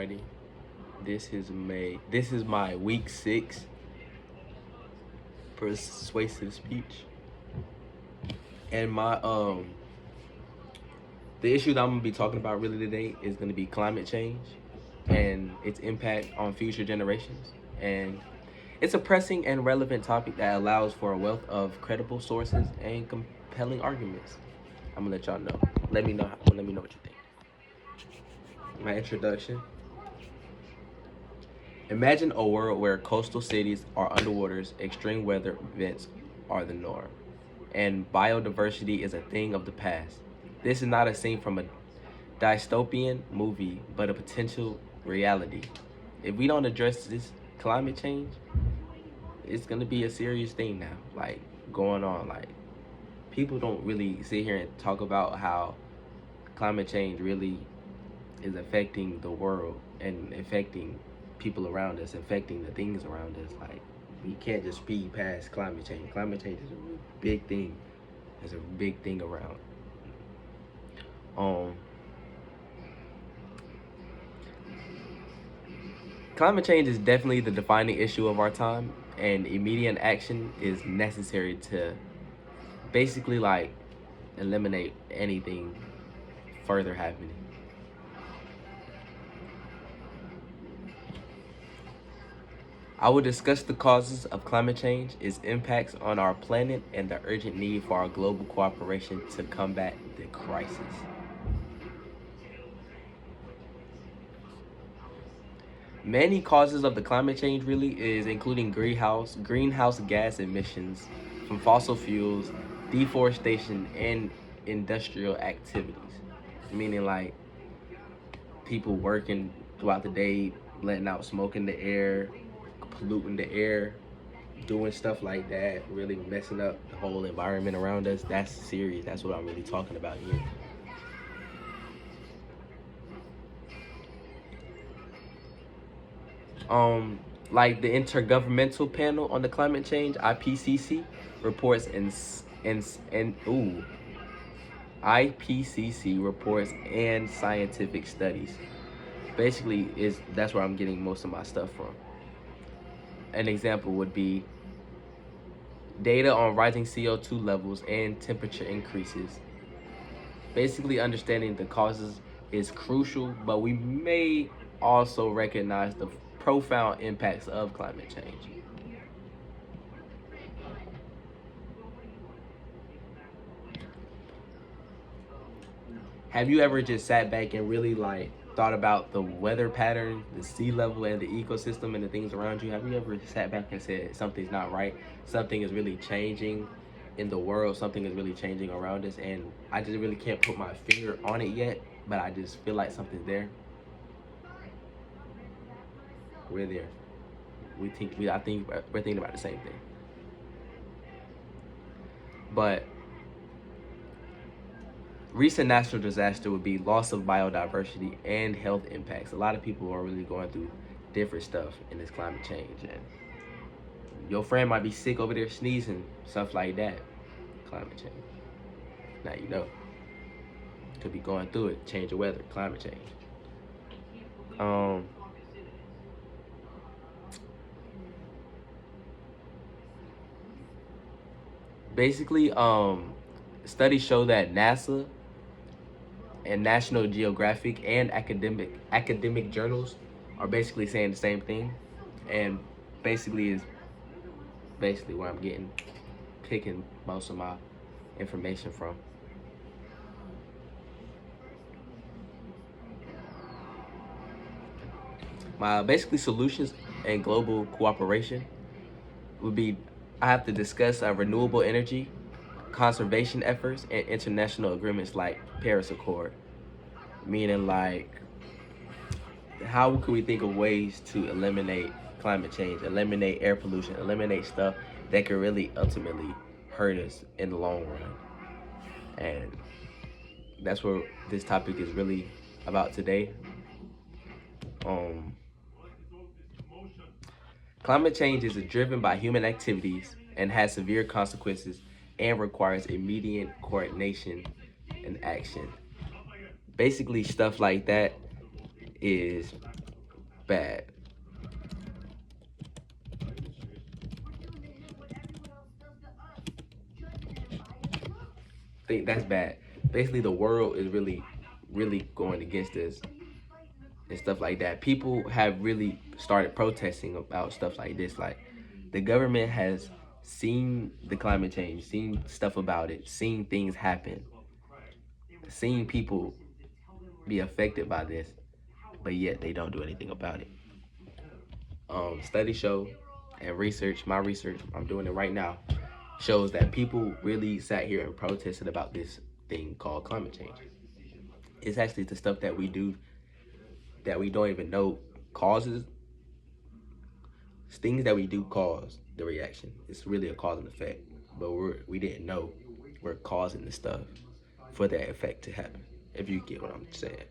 Alrighty. This is my week 6 persuasive speech. And the issue that I'm gonna be talking about really today is gonna be climate change and its impact on future generations. And it's a pressing and relevant topic that allows for a wealth of credible sources and compelling arguments. I'm gonna let y'all know. Let me know what you think. My introduction. Imagine a world where coastal cities are underwaters, extreme weather events are the norm, and biodiversity is a thing of the past. This is not a scene from a dystopian movie, but a potential reality. If we don't address this climate change, it's gonna be a serious thing now, like going on. Like people don't really sit here and talk about how climate change really is affecting the world and affecting people around us, affecting the things around us. Like we can't just speed past climate change. Climate change is a big thing. It's a big thing around. Um, Climate change is definitely the defining issue of our time, and immediate action is necessary to basically like eliminate anything further happening. I will discuss the causes of climate change, its impacts on our planet, and the urgent need for our global cooperation to combat the crisis. Many causes of the climate change really is including greenhouse gas emissions from fossil fuels, deforestation, and industrial activities. Meaning like people working throughout the day, letting out smoke in the air, polluting the air, doing stuff like that, really messing up the whole environment around us. That's serious. That's what I'm really talking about here. Like the Intergovernmental Panel on the Climate Change (IPCC) reports and ooh IPCC reports and scientific studies. Basically, is that's where I'm getting most of my stuff from. An example would be data on rising CO2 levels and temperature increases. Basically, understanding the causes is crucial, but we may also recognize the profound impacts of climate change. Have you ever just sat back and really like thought about the weather pattern, the sea level, and the ecosystem and the things around you? Have you ever sat back and said something's not right? Something is really changing in the world. Something is really changing around us, and I just really can't put my finger on it yet, but I just feel like something's there. We're there. I think we're thinking about the same thing. But recent natural disaster would be loss of biodiversity and health impacts. A lot of people are really going through different stuff in this climate change, and your friend might be sick over there sneezing, stuff like that. Climate change. Now you know. Could be going through it. Change of weather, climate change. Basically, studies show that NASA and National Geographic and academic journals are basically saying the same thing, and basically is basically where I'm picking most of my information from. My basically solutions and global cooperation would be I have to discuss renewable energy, conservation efforts, and international agreements like Paris Accord. Meaning like how can we think of ways to eliminate climate change, eliminate air pollution, eliminate stuff that could really ultimately hurt us in the long run. And that's what this topic is really about today. Um, Climate change is driven by human activities and has severe consequences and requires immediate coordination and action. Basically, stuff like that is Bad. Think that's bad. Basically, the world is really going against us and stuff like that. People have really started protesting about stuff like this. Like, the government has seen the climate change, seen stuff about it, seen things happen, seen people be affected by this, but yet they don't do anything about it. Studies show and research, my research, I'm doing it right now, shows that people really sat here and protested about this thing called climate change. It's actually the stuff that we do that we don't even know causes things that we do cause the reaction. It's really a cause and effect, but we didn't know we're causing the stuff for that effect to happen. If you get what I'm saying.